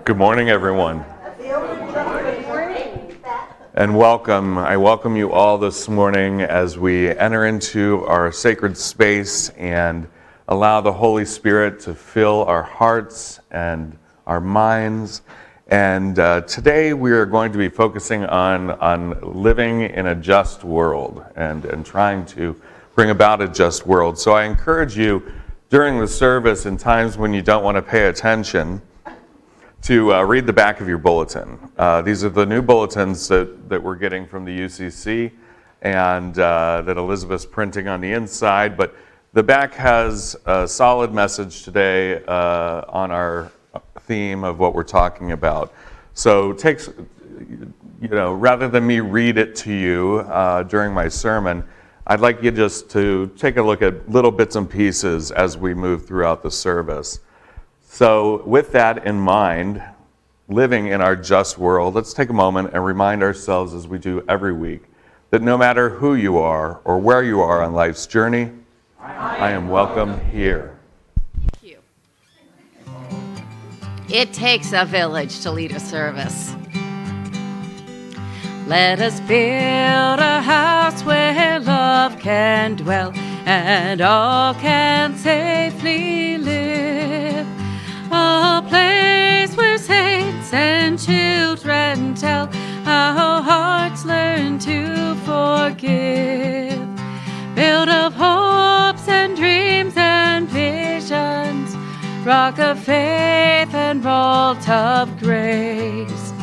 Good morning, everyone. And welcome. I welcome you all this morning as we enter into our sacred space and allow the Holy Spirit to fill our hearts and our minds. And today we are going to be focusing on living in a just world and trying to bring about a just world. So I encourage you during the service, in times when you don't want to pay attention, to read the back of your bulletin. These are the new bulletins that we're getting from the UCC and that Elizabeth's printing on the inside. But the back has a solid message today on our theme of what we're talking about. So takes, rather than me read it to you during my sermon, I'd like you just to take a look at little bits and pieces as we move throughout the service. So with that in mind, living in our just world, let's take a moment and remind ourselves, as we do every week, that no matter who you are or where you are on life's journey, I am welcome here. Thank you. It takes a village to lead a service. Let us build a house where love can dwell and all can safely live. A place where saints and children tell how hearts learn to forgive. Build of hopes and dreams and visions, rock of faith and vault of grace.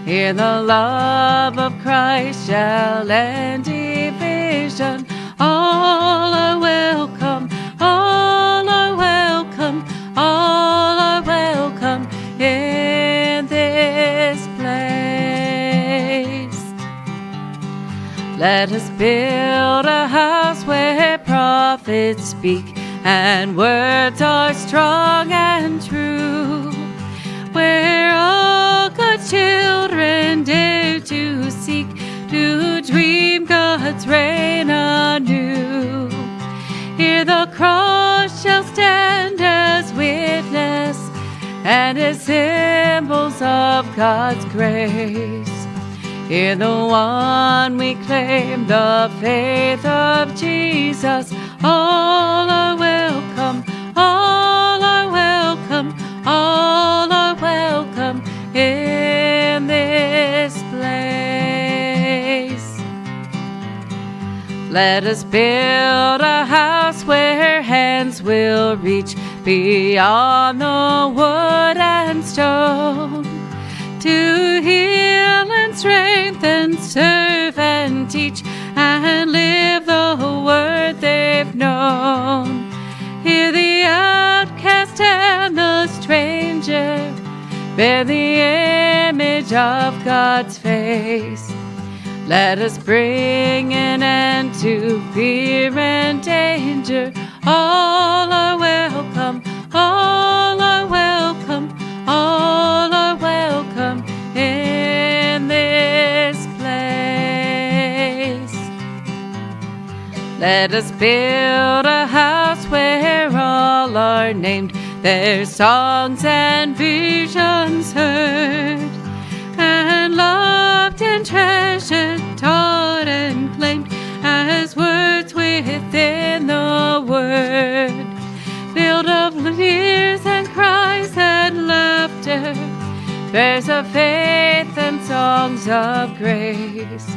Here the love of Christ shall end division. All are welcome, all are welcome, all are welcome in this place. Let us build a house where prophets speak and words are strong and true, where all God's children dare to seek to dream God's reign anew. Here the cross shall stand as witness and as symbols of God's grace. Here the one we claim, the faith of Jesus. All are welcome, all are welcome, all are welcome in this place. Let us build a house where hands will reach beyond the wood and stone, to heal and strengthen, serve and teach, and live the word they've known. Hear the outcast and the stranger bear the image of God's face. Let us bring an end to fear and danger. All are welcome, all are welcome, all are welcome in this place. Let us build a house where all are named, their songs and visions heard, and loved and treasured, taught and claimed as words within the word. Build of tears and cries and laughter, prayers of faith and songs of grace.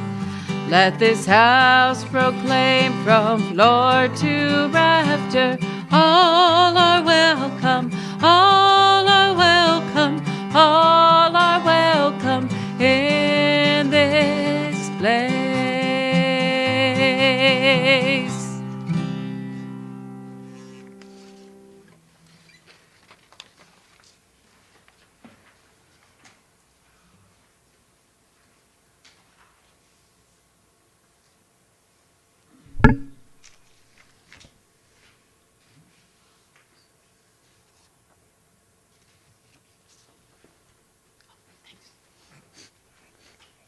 Let this house proclaim from floor to rafter, all are welcome, all are welcome, all are welcome in this place.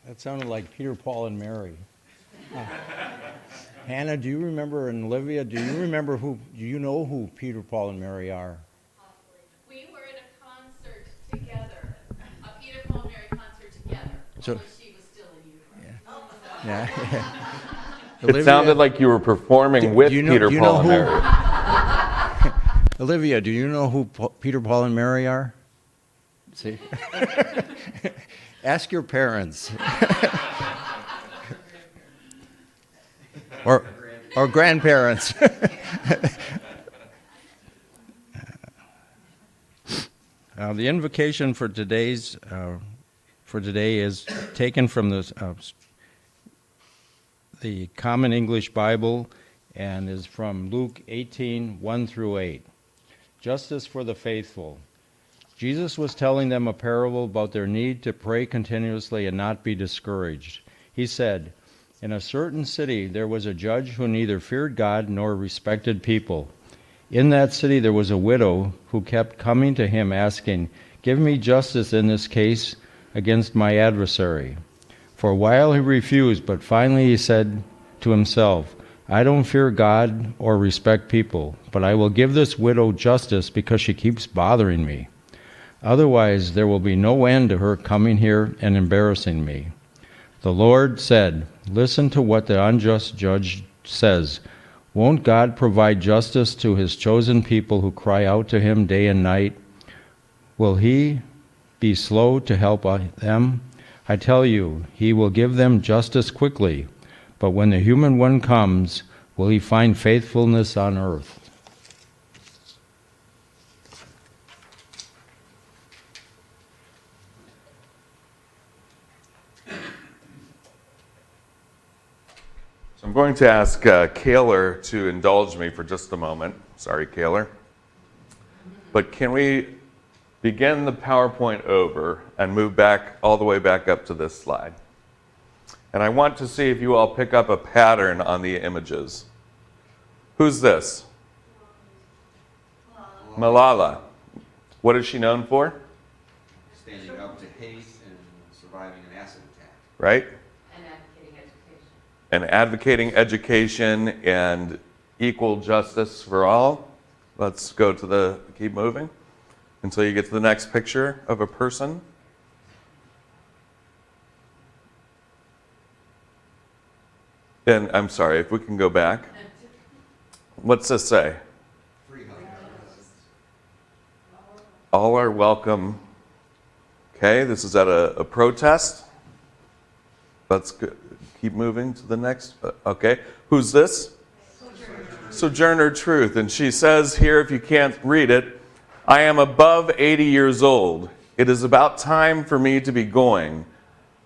That sounded like Peter, Paul, and Mary. Hannah, do you remember, and Olivia, do you know who Peter, Paul, and Mary are? We were at a concert together. So, yeah. It sounded like you were performing with Peter, Paul, and Mary. Olivia, do you know who Peter, Paul, and Mary are? See? Ask your parents. or grandparents. The invocation for today is taken from the Common English Bible and is from Luke 18, 1 through 8. Justice for the faithful. Jesus was telling them a parable about their need to pray continuously and not be discouraged. He said, "In a certain city there was a judge who neither feared God nor respected people. In that city there was a widow who kept coming to him asking, 'Give me justice in this case against my adversary.' For a while he refused, but finally he said to himself, 'I don't fear God or respect people, but I will give this widow justice because she keeps bothering me. Otherwise there will be no end to her coming here and embarrassing me.' The Lord said, 'Listen to what the unjust judge says. Won't God provide justice to his chosen people who cry out to him day and night? Will he be slow to help them? I tell you, he will give them justice quickly. But when the human one comes, will he find faithfulness on earth?'" So I'm going to ask Kaylor to indulge me for just a moment. Sorry, Kaylor. But can we begin the PowerPoint over and move back all the way back up to this slide? And I want to see if you all pick up a pattern on the images. Who's this? Malala. What is she known for? Standing up to hate and surviving an acid attack. Right? And advocating education. And advocating education and equal justice for all. Let's go to keep moving until you get to the next picture of a person. And I'm sorry, if we can go back. What's this say? All are welcome. Okay, this is at a protest. Let's keep moving to the next. Okay, who's this? Sojourner Truth. And she says here, if you can't read it, "I am above 80 years old. It is about time for me to be going.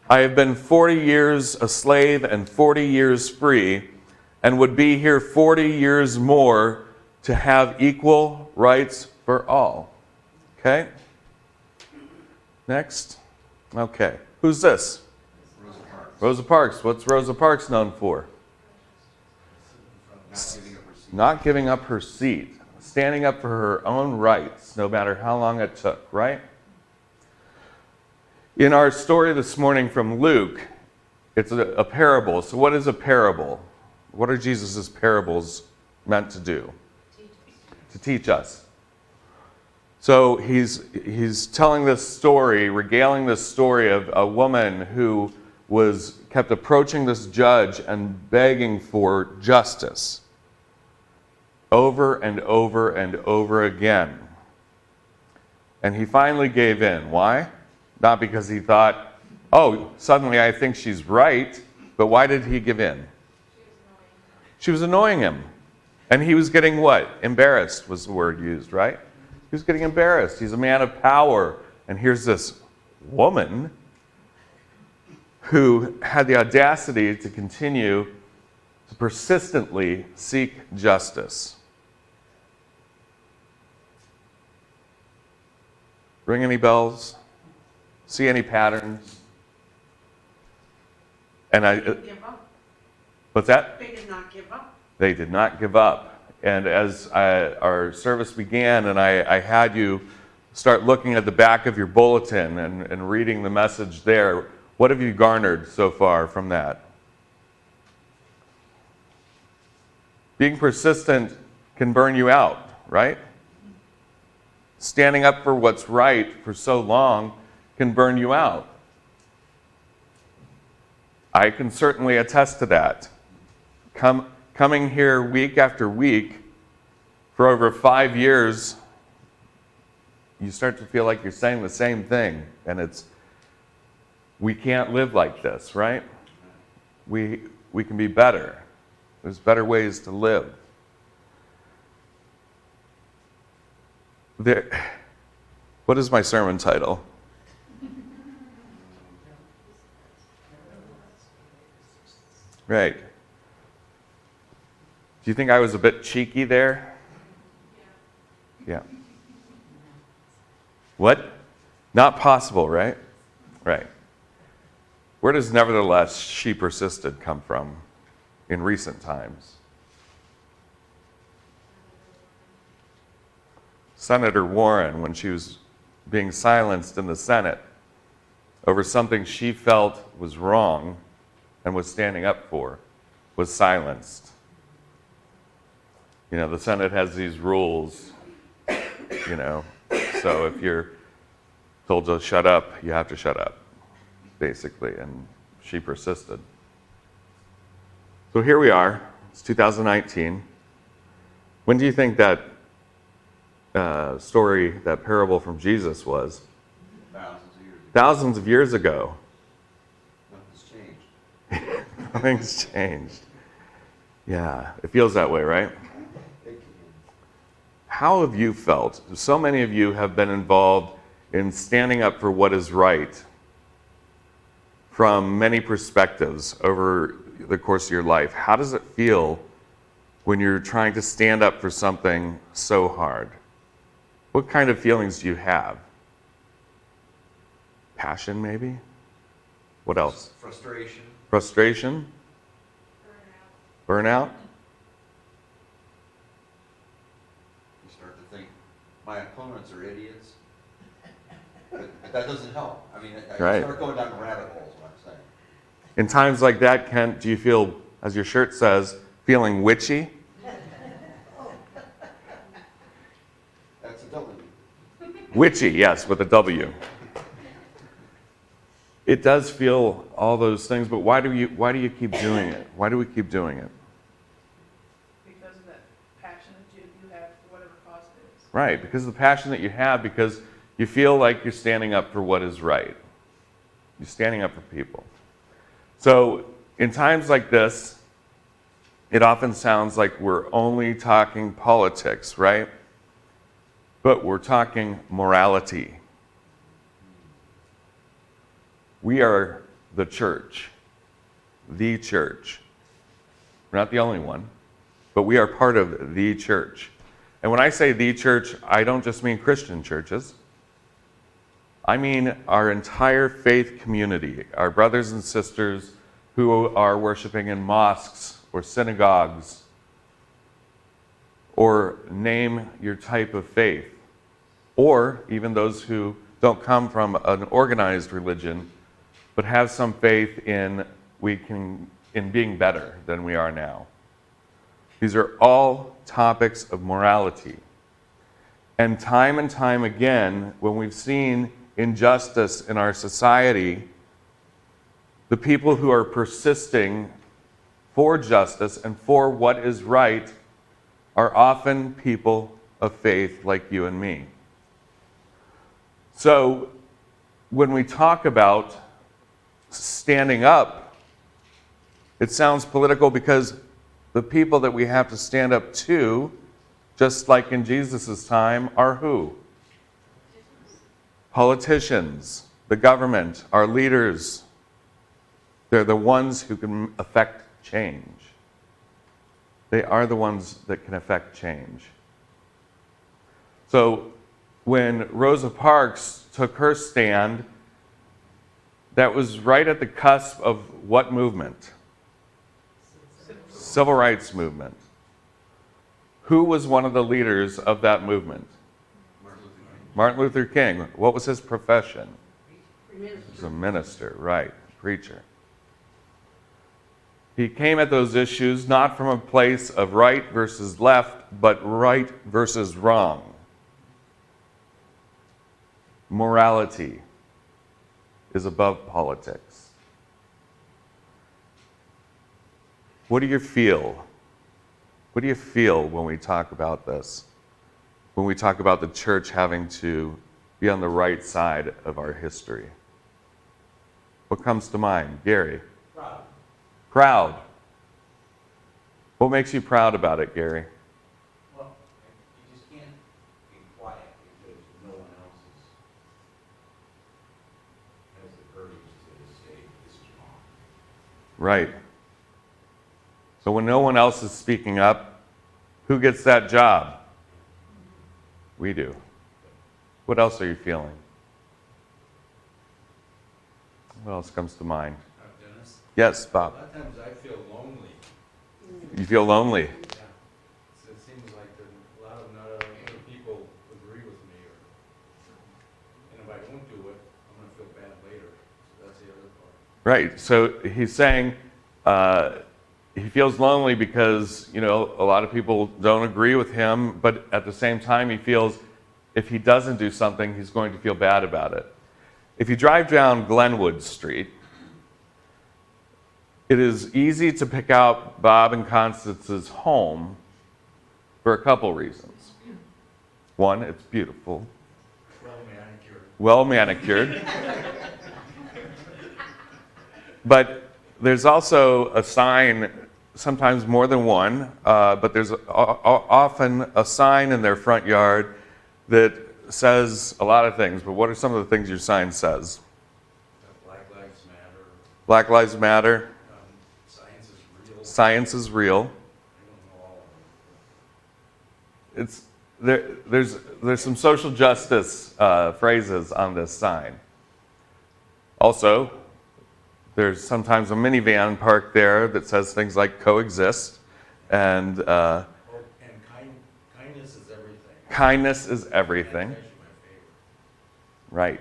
I have been 40 years a slave and 40 years free, and would be here 40 years more to have equal rights for all." Okay? Next. Okay. Who's this? Rosa Parks. Rosa Parks. What's Rosa Parks known for? Not giving up her seat. Not giving up her seat. Standing up for her own rights, no matter how long it took, right? In our story this morning from Luke, it's a parable. So what is a parable? What are Jesus' parables meant to do? To teach us. So he's telling this story, regaling this story of a woman who kept approaching this judge and begging for justice over and over and over again. And he finally gave in. Why? Not because he thought, oh, suddenly I think she's right, but why did he give in? She was annoying him. And he was getting what? Embarrassed was the word used, right? He was getting embarrassed. He's a man of power. And here's this woman who had the audacity to continue to persistently seek justice. Ring any bells? See any patterns? And Give up. what's that? They did not give up. They did not give up. And as our service began, and I had you start looking at the back of your bulletin and reading the message there, what have you garnered so far from that? Being persistent can burn you out, right? Standing up for what's right for so long can burn you out. I can certainly attest to that. Coming here week after week for over 5 years, you start to feel like you're saying the same thing, and we can't live like this, right? We can be better. There's better ways to live. What is my sermon title? Right. Do you think I was a bit cheeky there? Yeah. What? Not possible, right? Right. Where does nevertheless she persisted come from in recent times? Senator Warren, when she was being silenced in the Senate over something she felt was wrong and was standing up for, was silenced. You know, the Senate has these rules, you know, so if you're told to shut up, you have to shut up, basically, and she persisted. So here we are, it's 2019. When do you think that story, that parable from Jesus was? Thousands of years ago. Thousands of years ago. Nothing's changed. Nothing's changed. Yeah, it feels that way, right? How have you felt? So many of you have been involved in standing up for what is right from many perspectives over the course of your life. How does it feel when you're trying to stand up for something so hard? What kind of feelings do you have? Passion, maybe? What else? Frustration. Frustration? Burnout? You start to think, my opponents are idiots. But that doesn't help. I mean, I Right. start going down the rabbit holes, what I'm saying. In times like that, Kent, do you feel, as your shirt says, feeling witchy? That's a W. Witchy, yes, with a W. It does feel all those things, but why do you keep doing it? Why do we keep doing it? Because of that passion that you have for whatever cause it is. Right, because of the passion that you have, because you feel like you're standing up for what is right. You're standing up for people. So in times like this, it often sounds like we're only talking politics, right? But we're talking morality. We are the church. The church. We're not the only one, but we are part of the church. And when I say the church, I don't just mean Christian churches. I mean our entire faith community, our brothers and sisters who are worshiping in mosques or synagogues, or name your type of faith, or even those who don't come from an organized religion, but have some faith in being better than we are now. These are all topics of morality. And time again, when we've seen injustice in our society, the people who are persisting for justice and for what is right are often people of faith like you and me. So when we talk about standing up, it sounds political because the people that we have to stand up to, just like in Jesus' time, are who? Politicians, the government, our leaders. They're the ones who can affect change. They are the ones that can affect change. So when Rosa Parks took her stand, that was right at the cusp of what movement? Civil rights movement. Who was one of the leaders of that movement? Martin Luther King. What was his profession? He was a minister, right, preacher. He came at those issues not from a place of right versus left, but right versus wrong. Morality is above politics. What do you feel? What do you feel when we talk about this? When we talk about the church having to be on the right side of our history? What comes to mind? Gary? Proud. Proud. What makes you proud about it, Gary? Well, you just can't be quiet because no one else has the courage to say this is wrong. Right. So when no one else is speaking up, who gets that job? We do. What else are you feeling? What else comes to mind? Dennis? Yes, A Bob. lot of times I feel lonely. You feel lonely? Yeah. So it seems like a lot of not other people agree with me, and if I don't do it, I'm going to feel bad later. So that's the other part. Right. So he's saying he feels lonely because, a lot of people don't agree with him, but at the same time he feels if he doesn't do something, he's going to feel bad about it. If you drive down Glenwood Street, it is easy to pick out Bob and Constance's home for a couple reasons. One, it's beautiful. Well manicured. But there's also a sign, sometimes more than one, but there's often a sign in their front yard that says a lot of things. But what are some of the things your sign says? Black Lives Matter. Black Lives Matter. Science is real. Science is real. I don't know all of them. There's some social justice phrases on this sign. Also, there's sometimes a minivan parked there that says things like coexist and And kindness is everything. kindness is everything. That's actually my favorite. Right.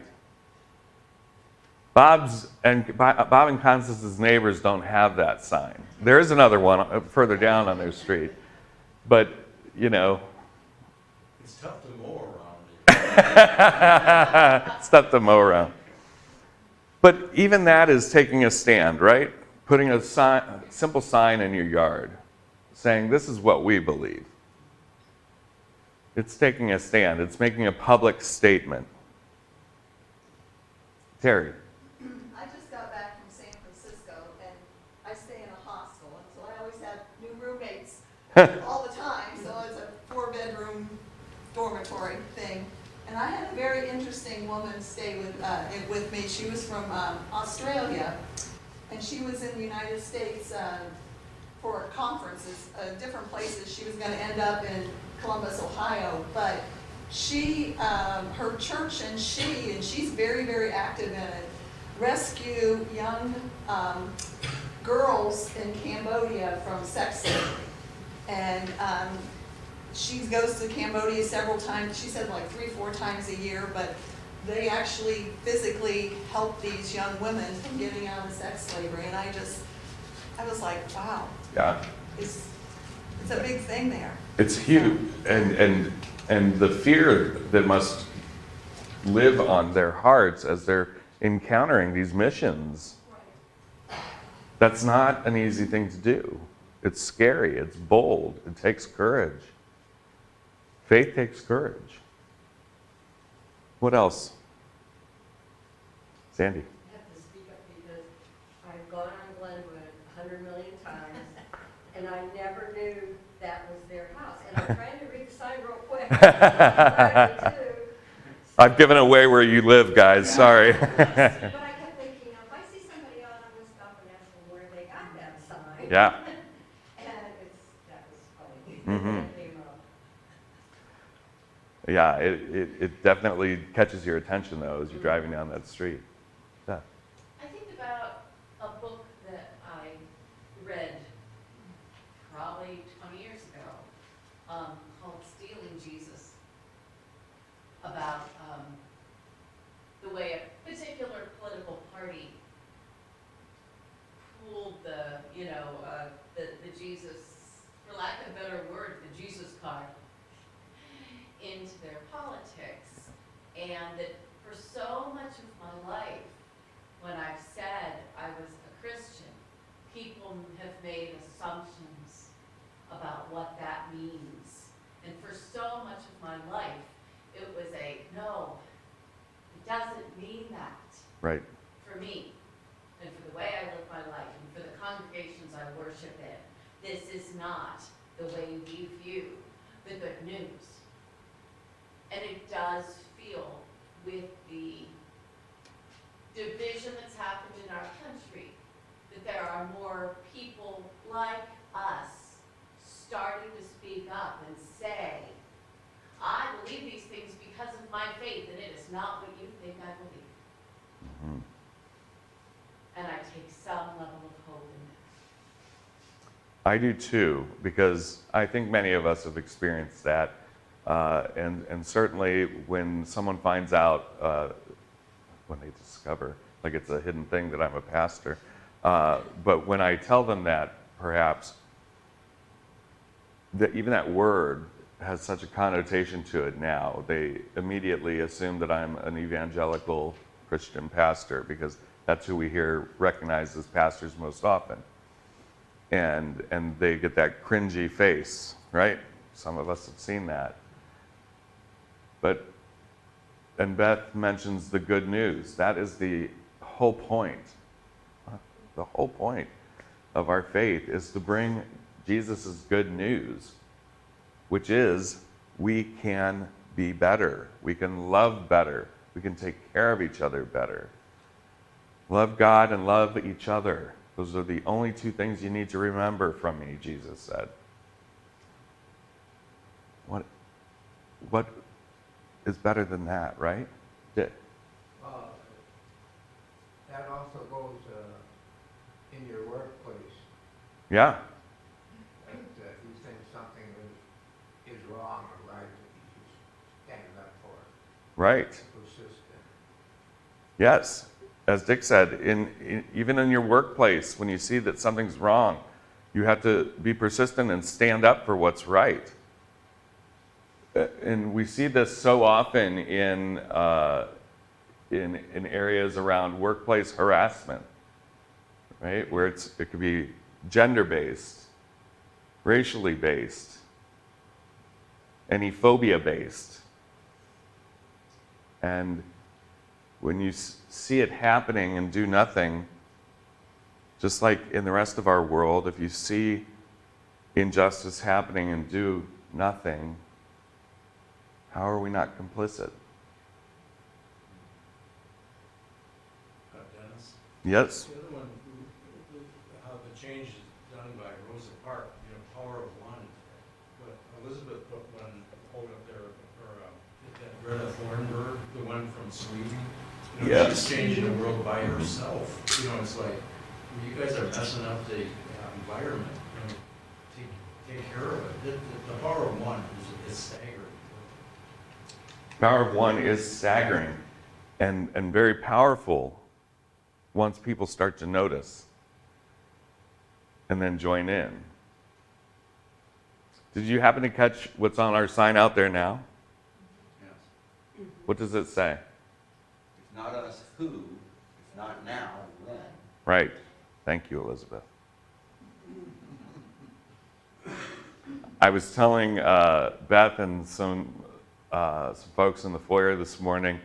Bob and Constance's neighbors don't have that sign. There is another one further down on their street, but It's tough to mow around it. it's tough to mow around. But even that is taking a stand, right? Putting a simple sign in your yard saying, this is what we believe. It's taking a stand. It's making a public statement. Terry. I just got back from San Francisco, and I stay in a hostel, and so I always have new roommates all the time, so it's a 4-bedroom dormitory thing. And I had a very interesting woman stay with me. She was from Australia, and she was in the United States for conferences, different places. She was going to end up in Columbus, Ohio, but her church and she's very, very active in it, rescue young girls in Cambodia from sex slavery. And she goes to Cambodia several times, she said like 3-4 times a year, but they actually physically help these young women from getting out of sex slavery. And I was like, wow. Yeah. It's a big thing there. It's huge. And the fear that must live on their hearts as they're encountering these missions. That's not an easy thing to do. It's scary. It's bold. It takes courage. Faith takes courage. What else? Sandy. I have to speak up because I've gone on Glenwood 100 million times, and I never knew that was their house. And I'm trying to read the sign real quick. I've given away where you live, guys. Sorry. But I kept thinking, if I see somebody out, I'm going to stop and ask them where they got that sign. Yeah. And that was funny. Mhm. That came up. Yeah, it definitely catches your attention, though, as you're driving down that street. Yeah. I think about a book that I read probably 20 years ago called Stealing Jesus, about the way a particular political party pooled the Jesus, for lack of a better word, the Jesus card into their politics. And that for so much of my life, when I've said I was a Christian, people have made assumptions about what that means. And for so much of my life, it was no, it doesn't mean that. Right. For me, and for the way I live my life, and for the congregations I worship in, this is not the way we view the good news. And it does feel, with the division that's happened in our country, that there are more people like us starting to speak up and say, I believe these things because of my faith, and it is not what you think I believe. Mhm. And I take some level of hope in I do too, because I think many of us have experienced that. And certainly when someone finds out, when they discover, like it's a hidden thing that I'm a pastor, but when I tell them that, perhaps, that even that word has such a connotation to it now, they immediately assume that I'm an evangelical Christian pastor, because that's who we hear recognized as pastors most often. And they get that cringy face, right? Some of us have seen that. And Beth mentions the good news. That is the whole point. The whole point of our faith is to bring Jesus' good news, which is we can be better. We can love better. We can take care of each other better. Love God and love each other. Those are the only two things you need to remember from me, Jesus said. What is better than that, right? That also goes in your workplace. Yeah. That if you think something is wrong or right, that you should stand up for it. Right. Persistent. Yes. As Dick said, even in your workplace, when you see that something's wrong, you have to be persistent and stand up for what's right. And we see this so often in areas around workplace harassment, right? Where it could be gender-based, racially based, any phobia-based. And when you see it happening and do nothing, just like in the rest of our world, if you see injustice happening and do nothing, how are we not complicit? Dennis? Yes. The other one, how the change is done by Rosa Parks, power of one. What Elizabeth put one hold up there, that Greta Thunberg, the one from Sweden. Yes. She's changing the world by herself. It's like, you guys are messing up the environment. Take care of it. The power of one is staggering. Power of one is staggering and very powerful once people start to notice and then join in. Did you happen to catch what's on our sign out there now? Yes. What does it say? If not us, who? If not now, when? Right. Thank you, Elizabeth. I was telling Beth and some folks in the foyer this morning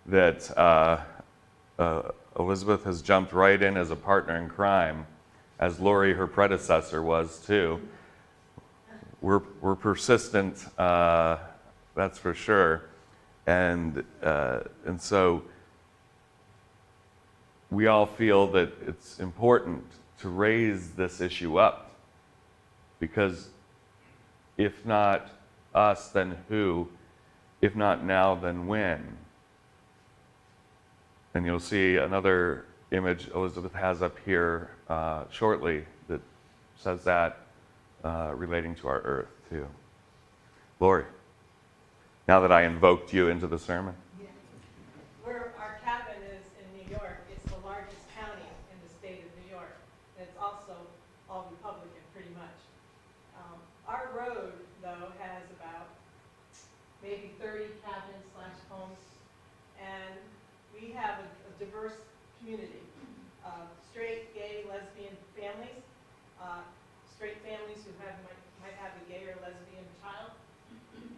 that Elizabeth has jumped right in as a partner in crime, as Lori, her predecessor, was too. We're persistent, that's for sure, and so we all feel that it's important to raise this issue up, because if not us, then who? If not now, then when? And you'll see another image Elizabeth has up here shortly that says that relating to our earth too. Lori, now that I invoked you into the sermon. Where our cabin is in New York, it's the largest county in the state of New York. And it's also all Republican, pretty much. Our road, though, has about maybe 30 cabins/homes, and we have a diverse community of straight, gay, lesbian families, straight families who might have a gay or lesbian child.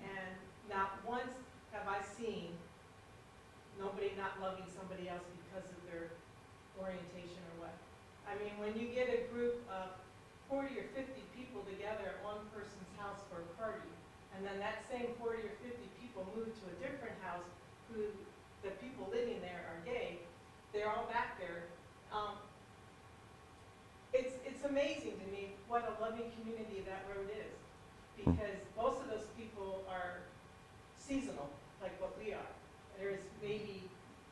And not once have I seen nobody not loving somebody else because of their orientation or what. I mean, when you get a group of 40 or 50 people together at one person's house for a party, and then that same 40 or 50 people move to a different house who the people living there are gay, they're all back there. It's amazing to me what a loving community that road is, because most of those people are seasonal, like what we are. There's maybe,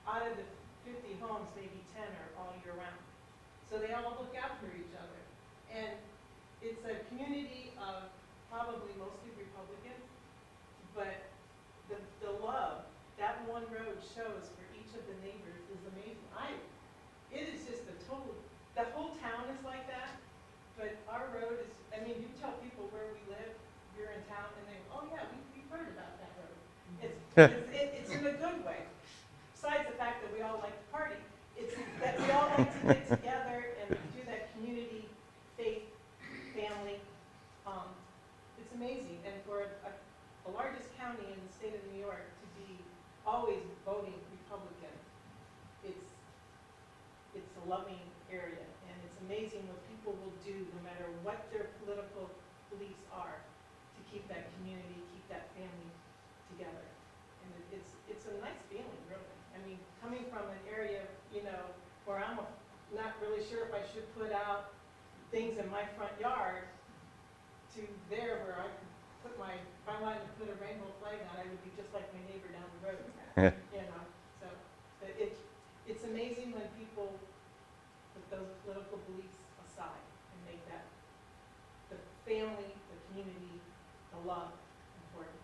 out of the 50 homes, maybe 10 are all year round. So they all look out for each other. And it's a community of probably mostly Republicans, but the love that one road shows for each of the neighbors is amazing. It is just the whole town is like that, but our road is, I mean, you tell people where we live, you're in town, and they go, oh yeah, we've heard about that road. It's in a good way. Besides the fact that we all like to party, it's that we all like to get together and do that community, faith, family. It's amazing, and for the largest county in the state of New York to be always voting Republican, it's a loving area, and it's amazing what people will do no matter what their political beliefs are to keep that community, keep that family together. And it's a nice feeling, really. I mean, coming from an area, where I'm not really sure if I should put out things in my front yard, to there where I could put if I wanted to put a rainbow flag on, I would be just like my neighbor down the road. So but it's amazing when people put those political beliefs aside and make that the family, the community, the love important.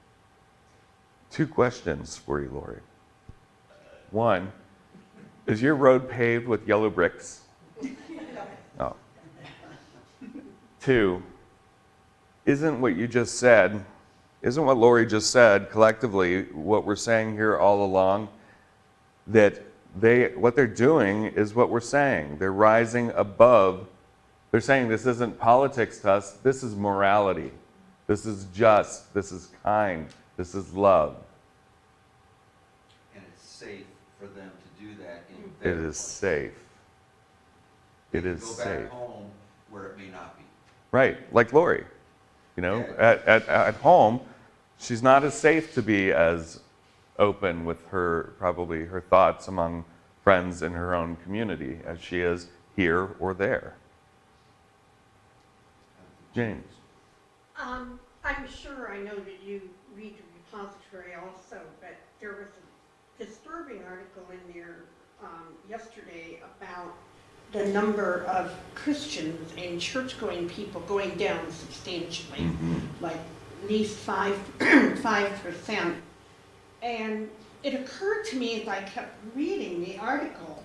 2 questions for you, Lori. 1, is your road paved with yellow bricks? No. 2, isn't what Lori just said collectively what we're saying here all along, that what they're doing is what we're saying. They're rising above. They're saying this isn't politics to us, this is morality. This is just, this is kind, this is love. And it's safe for them to do that in It their is place. safe. It They is can safe. go back home where it may not be. Right, like Lori. At home, she's not as safe to be as open with probably her thoughts among friends in her own community as she is here or there. James. I'm sure I know that you read the repository also, but there was a disturbing article in there yesterday about the number of Christians and church-going people going down substantially, like at least 5%. And it occurred to me as I kept reading the article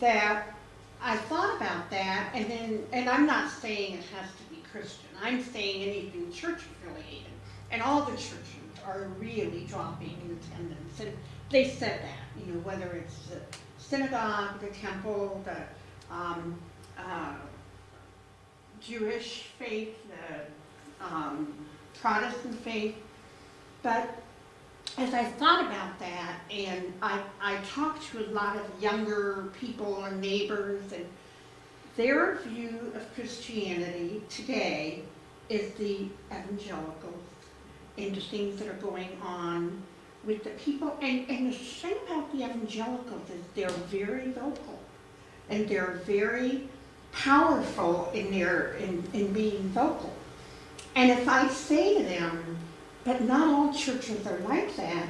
that I thought about that, and I'm not saying it has to be Christian. I'm saying anything church-affiliated. And all the churches are really dropping in attendance. And they said that, whether it's the synagogue, the temple, the Jewish faith, the Protestant faith. But as I thought about that, and I talked to a lot of younger people and neighbors, and their view of Christianity today is the evangelicals and the things that are going on with the people. And the thing about the evangelicals is they're very vocal, and they're very powerful in being vocal. And if I say to them, but not all churches are like that,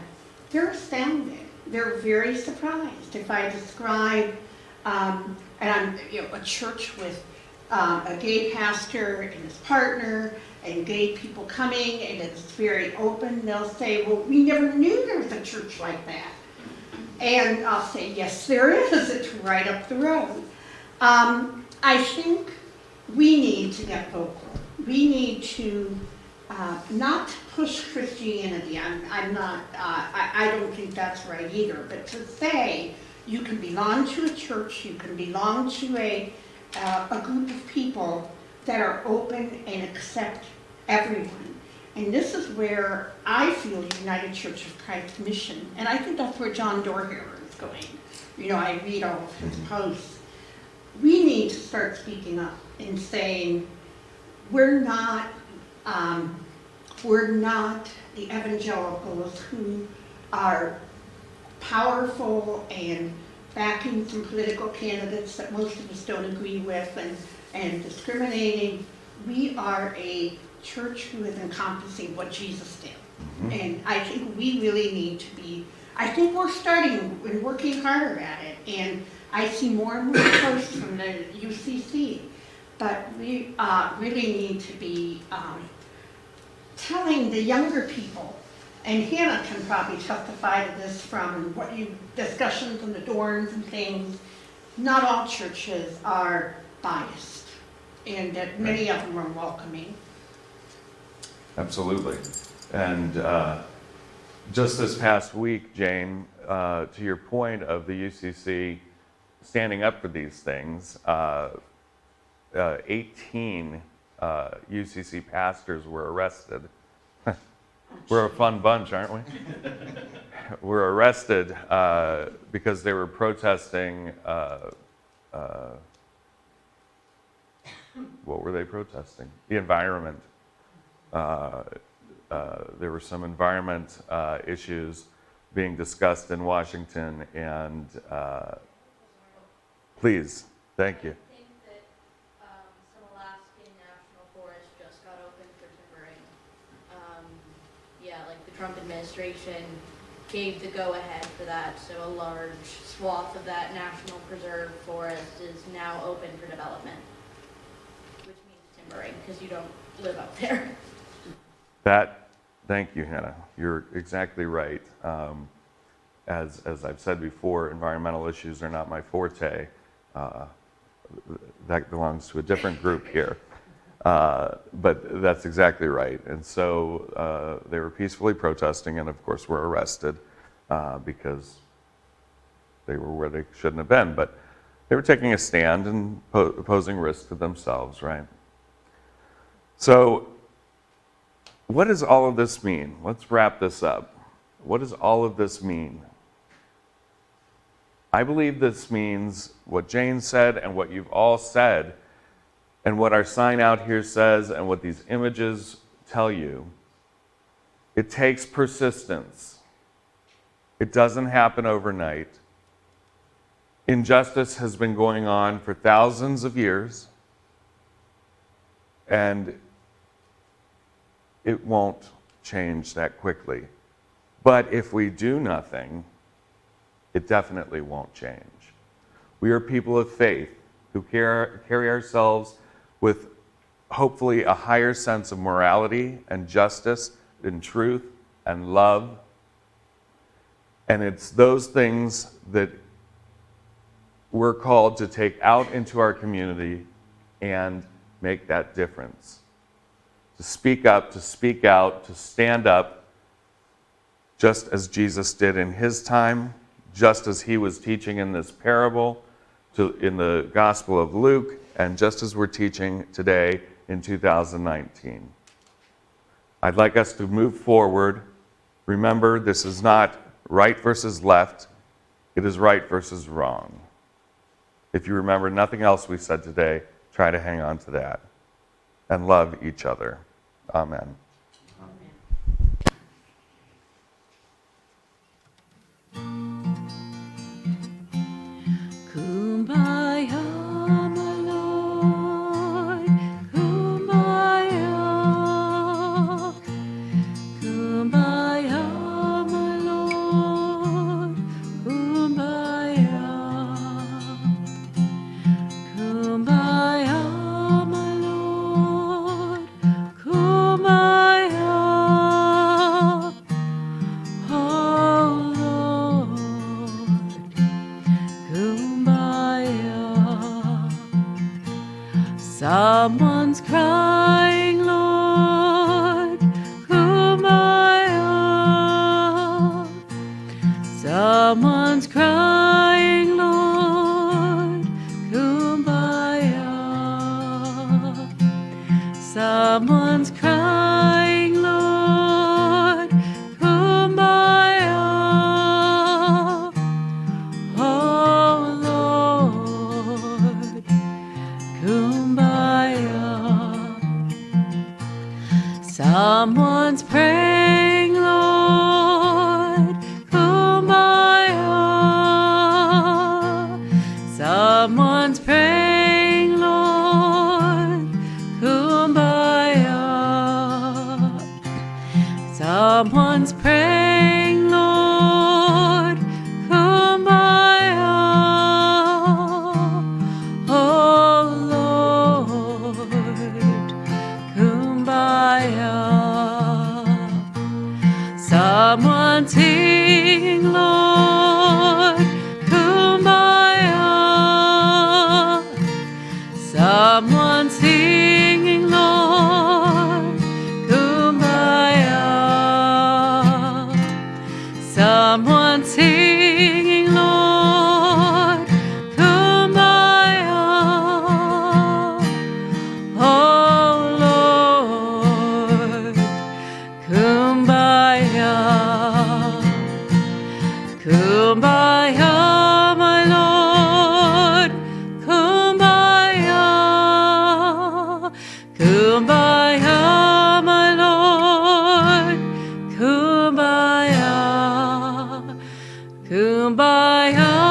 they're astounded. They're very surprised. If I describe, and I'm a church with a gay pastor and his partner, and gay people coming, and it's very open, they'll say, well, we never knew there was a church like that. And I'll say, yes, there is. It's right up the road. I think we need to get vocal. We need to not push Christianity. I'm not. I don't think that's right either. But to say you can belong to a church, you can belong to a group of people that are open and accept everyone. And this is where I feel United Church of Christ's mission, and I think that's where John Dorhair is going. You know, I read all of his posts. We need to start speaking up and saying, we're not the evangelicals who are powerful and backing some political candidates that most of us don't agree with and discriminating. We are a church who is encompassing what Jesus did. Mm-hmm. And I think we really need to be, I think we're starting and working harder at it. And I see more and more posts from the UCC. But we really need to be telling the younger people, and Hannah can probably testify to this from what you discussions in the dorms and things, not all churches are biased, and that many of them are welcoming. Absolutely. And just this past week, Jane, to your point of the UCC standing up for these things, 18 UCC pastors were arrested. We're a fun bunch, aren't we? Were arrested because they were protesting. What were they protesting? The environment. There were some environment issues being discussed in Washington, and please, thank you. I think that some Alaskan national forests just got open for timbering. Like the Trump administration gave the go-ahead for that, so a large swath of that national preserve forest is now open for development, which means timbering, because you don't live up there. Thank you, Hannah. You're exactly right. As I've said before, environmental issues are not my forte. That belongs to a different group here. But that's exactly right. And so they were peacefully protesting and, of course, were arrested because they were where they shouldn't have been. But they were taking a stand and posing risk to themselves, right? So what does all of this mean? Let's wrap this up. What does all of this mean? I believe this means what Jane said and what you've all said and what our sign out here says and what these images tell you. It takes persistence. It doesn't happen overnight. Injustice has been going on for thousands of years, and it won't change that quickly. But if we do nothing, it definitely won't change. We are people of faith who carry ourselves with hopefully a higher sense of morality and justice and truth and love. And it's those things that we're called to take out into our community and make that difference. To speak up, to speak out, to stand up, just as Jesus did in his time, just as he was teaching in this parable, in the Gospel of Luke, and just as we're teaching today in 2019. I'd like us to move forward. Remember, this is not right versus left. It is right versus wrong. If you remember nothing else we said today, try to hang on to that and love each other. Amen. Kumbaya, my Lord, kumbaya, kumbaya, my Lord, kumbaya, kumbaya, my Lord, kumbaya, oh Lord, kumbaya. Someone's crying, Lord, kumbaya. Someone's crying, Lord, kumbaya. Someone's crying, Lord, kumbaya. Oh Lord, kumbaya. Someone's praying, Lord, kumbaya. Someone's praying, Lord, kumbaya. Someone's praying, Lord, kumbaya. Oh Lord, kumbaya. Someone sing, Lord, kumbaya. Someone singing, Lord, kumbaya. Someone singing, Lord, kumbaya. Oh Lord, kumbaya. Kumbaya, my Lord, kumbaya. Kumbaya, my Lord, kumbaya. Kumbaya.